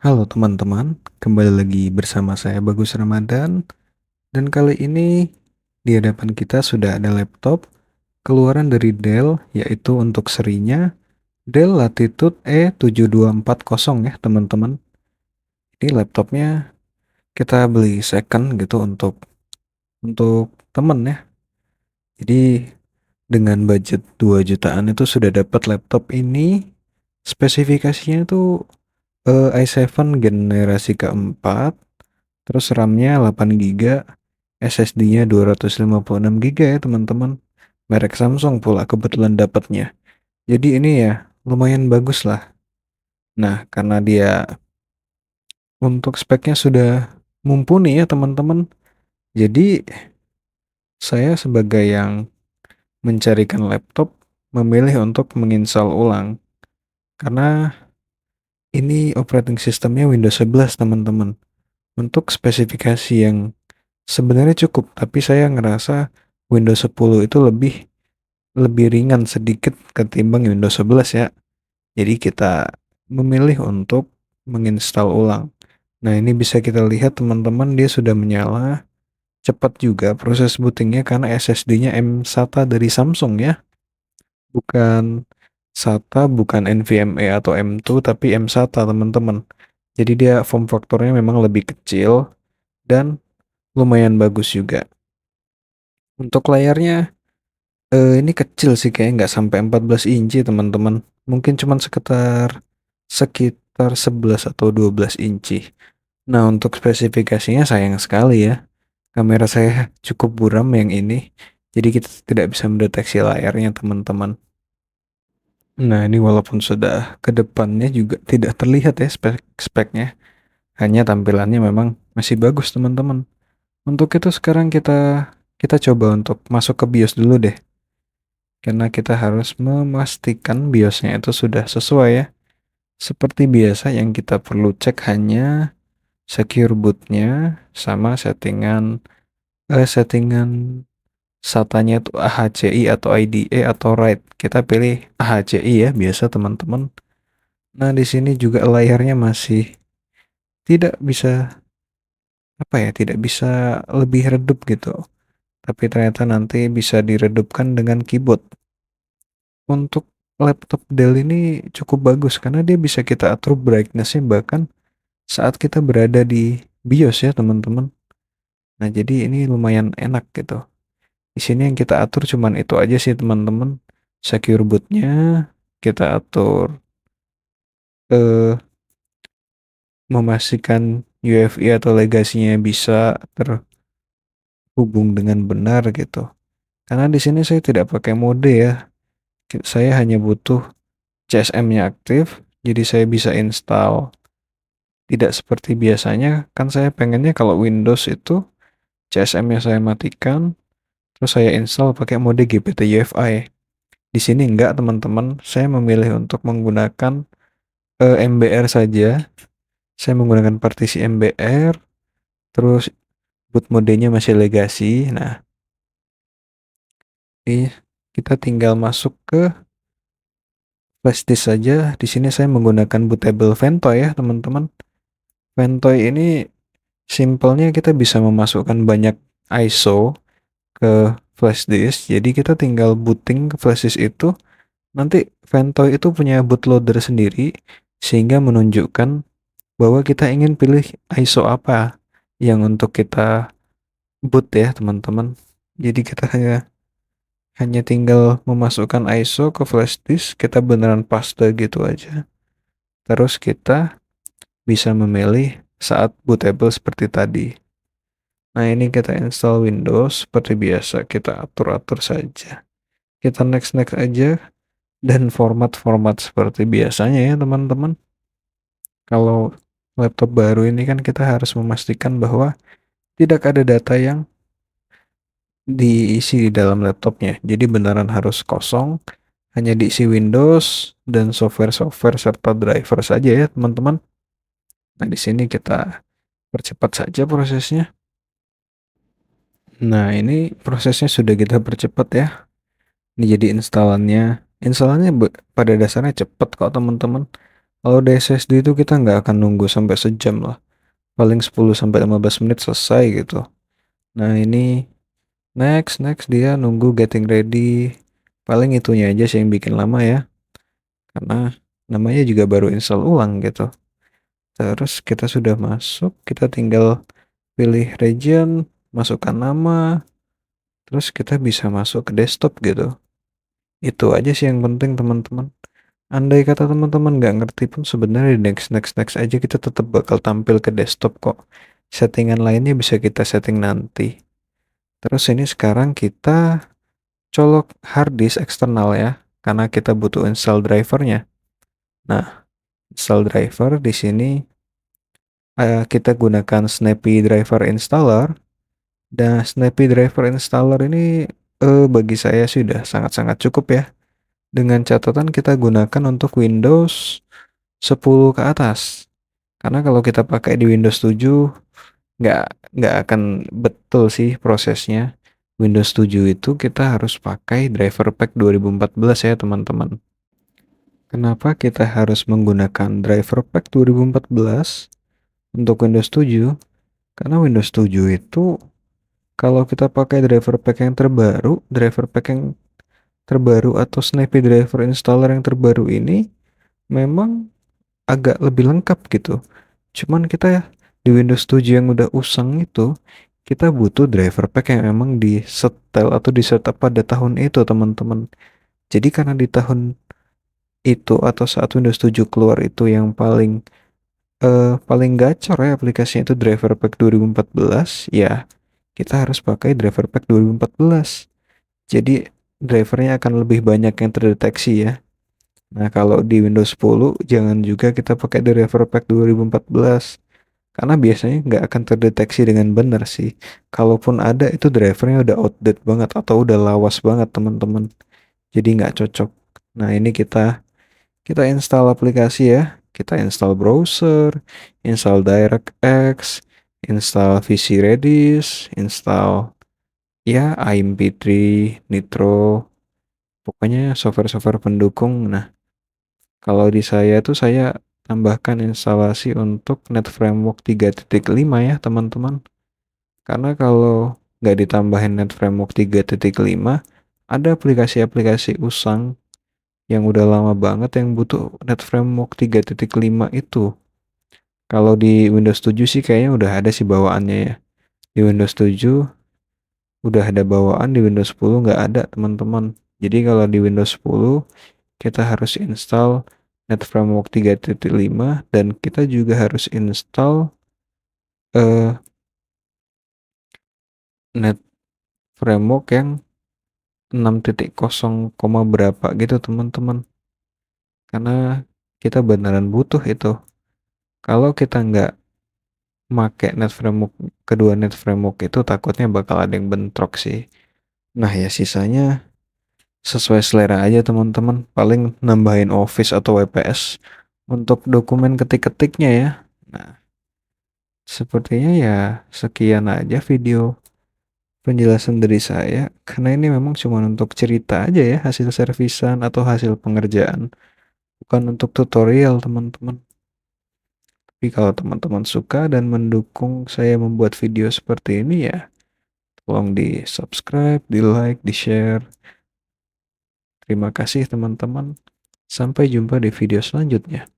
Halo teman-teman, kembali lagi bersama saya Bagus Ramadan dan kali ini di hadapan kita sudah ada laptop keluaran dari Dell yaitu untuk serinya Dell Latitude E7240 ya teman-teman. Ini laptopnya kita beli second gitu untuk temen ya. Jadi dengan budget 2 jutaan itu sudah dapat laptop ini. Spesifikasinya itu i7 generasi keempat. Terus RAM-nya 8 GB, SSD-nya 256 GB ya teman-teman. Merek Samsung pula kebetulan dapatnya. Jadi ini ya lumayan bagus lah. Nah, karena dia untuk speknya sudah mumpuni ya teman-teman. Jadi saya sebagai yang mencarikan laptop memilih untuk menginstal ulang. Karena ini operating sistemnya Windows 11 teman-teman. Untuk spesifikasi yang sebenarnya cukup, tapi saya ngerasa Windows 10 itu lebih lebih ringan sedikit ketimbang Windows 11 ya. Jadi kita memilih untuk menginstal ulang. Nah, ini bisa kita lihat teman-teman dia sudah menyala. Cepat juga proses bootingnya karena SSD-nya M SATA dari Samsung ya. Bukan SATA, bukan NVMe atau M2 tapi M SATA teman-teman. Jadi dia form faktornya memang lebih kecil dan lumayan bagus juga. Untuk layarnya ini kecil sih kayaknya nggak sampai 14 inci teman-teman. Mungkin cuman sekitar sekitar 11 atau 12 inci. Nah, untuk spesifikasinya sayang sekali ya. Kamera saya cukup buram yang ini. Jadi kita tidak bisa mendeteksi layarnya teman-teman. Nah, ini walaupun sudah ke depannya juga tidak terlihat ya spek-speknya. Hanya tampilannya memang masih bagus teman-teman. Untuk itu sekarang kita kita coba untuk masuk ke BIOS dulu deh. Karena kita harus memastikan BIOSnya itu sudah sesuai ya. Seperti biasa yang kita perlu cek hanya secure bootnya sama settingan SATA-nya itu AHCI atau IDE atau RAID. Kita pilih AHCI ya biasa teman-teman. Nah, di sini juga layarnya masih tidak bisa tidak bisa lebih redup gitu. Tapi ternyata nanti bisa diredupkan dengan keyboard. Untuk laptop Dell ini cukup bagus karena dia bisa kita atur brightness-nya bahkan saat kita berada di BIOS ya teman-teman. Nah, jadi ini lumayan enak gitu. Di sini yang kita atur cuman itu aja sih teman-teman. Secure bootnya kita atur eh memastikan UEFI atau legasinya bisa terhubung dengan benar gitu. Karena di sini saya tidak pakai mode ya. Saya hanya butuh CSM-nya aktif, jadi saya bisa install. Tidak seperti biasanya, kan saya pengennya kalau Windows itu CSM-nya saya matikan, terus saya install pakai mode GPT UEFI. Di sini enggak teman-teman, saya memilih untuk menggunakan MBR saja. Saya menggunakan partisi MBR, terus boot modenya masih legacy. Nah, ini kita tinggal masuk ke flashdisk saja. Di sini saya menggunakan bootable Ventoy ya teman-teman. Ventoy ini simpelnya kita bisa memasukkan banyak ISO ke flash disk. Jadi kita tinggal booting ke flash disk itu. Nanti Ventoy itu punya bootloader sendiri sehingga menunjukkan bahwa kita ingin pilih ISO apa yang untuk kita boot ya teman-teman. Jadi kita hanya hanya tinggal memasukkan ISO ke flash disk, kita beneran paste gitu aja. Terus kita bisa memilih saat bootable seperti tadi. Nah, ini kita install Windows seperti biasa, kita atur-atur saja. Kita next-next aja dan format-format seperti biasanya ya teman-teman. Kalau laptop baru ini kan kita harus memastikan bahwa tidak ada data yang diisi di dalam laptopnya. Jadi beneran harus kosong, hanya diisi Windows dan software-software serta driver saja ya teman-teman. Nah, di sini kita percepat saja prosesnya. Nah, ini prosesnya sudah kita percepat ya. Ini jadi instalannya pada dasarnya cepat kok teman-teman. Kalau di SSD itu kita nggak akan nunggu sampai sejam lah. Paling 10 sampai 15 menit selesai gitu. Nah, ini next dia nunggu getting ready. Paling itunya aja sih yang bikin lama ya. Karena namanya juga baru install ulang gitu. Terus kita sudah masuk, kita tinggal pilih region, masukkan nama, terus kita bisa masuk ke desktop gitu. Itu aja sih yang penting teman-teman. Andai kata teman-teman nggak ngerti pun sebenarnya di next aja kita tetap bakal tampil ke desktop kok. Settingan lainnya bisa kita setting nanti. Terus ini sekarang kita colok hard disk eksternal ya, karena kita butuh install drivernya. Nah, install driver di sini kita gunakan Snappy Driver Installer. Dan Snappy Driver Installer ini bagi saya sudah sangat-sangat cukup ya. Dengan catatan kita gunakan untuk Windows 10 ke atas. Karena kalau kita pakai di Windows 7 nggak nggak akan betul sih prosesnya. Windows 7 itu kita harus pakai driver pack 2014 ya teman-teman. Kenapa kita harus menggunakan driver pack 2014 untuk Windows 7? Karena Windows 7 itu kalau kita pakai driver pack yang terbaru atau Snappy Driver Installer yang terbaru ini memang agak lebih lengkap gitu. Cuman kita di Windows 7 yang udah usang itu, kita butuh driver pack yang emang di setel atau di setup pada tahun itu teman-teman. Jadi karena di tahun itu atau saat Windows 7 keluar itu yang paling gacor ya aplikasinya itu driver pack 2014, ya kita harus pakai driver pack 2014. Jadi drivernya akan lebih banyak yang terdeteksi ya. Nah, kalau di Windows 10 jangan juga kita pakai driver pack 2014 karena biasanya nggak akan terdeteksi dengan benar sih. Kalaupun ada itu drivernya udah outdated banget atau udah lawas banget teman-teman. Jadi nggak cocok. Nah, ini kita install aplikasi ya. Kita install browser, install DirectX, install VC Redis, install ya IMP3, Nitro, pokoknya software-software pendukung. Nah, kalau di saya tuh saya tambahkan instalasi untuk Net Framework 3.5 ya teman-teman. Karena kalau nggak ditambahin Net Framework 3.5, ada aplikasi-aplikasi usang yang udah lama banget yang butuh Net Framework 3.5 itu. Kalau di Windows 7 sih kayaknya udah ada sih bawaannya ya. Di Windows 7 udah ada bawaan, di Windows 10 nggak ada teman-teman. Jadi kalau di Windows 10 kita harus install Net Framework 3.5 dan kita juga harus install eh, Net Framework yang 6.0, berapa gitu teman-teman. Karena kita beneran butuh itu. Kalau kita nggak make Net Framework, kedua Net Framework itu takutnya bakal ada yang bentrok sih. Nah ya sisanya sesuai selera aja teman-teman. Paling nambahin Office atau WPS untuk dokumen ketik-ketiknya ya. Nah, sepertinya ya sekian aja video penjelasan dari saya. Karena ini memang cuma untuk cerita aja ya hasil servisan atau hasil pengerjaan. Bukan untuk tutorial teman-teman. Tapi kalau teman-teman suka dan mendukung saya membuat video seperti ini ya, tolong di subscribe, di like, di share. Terima kasih teman-teman. Sampai jumpa di video selanjutnya.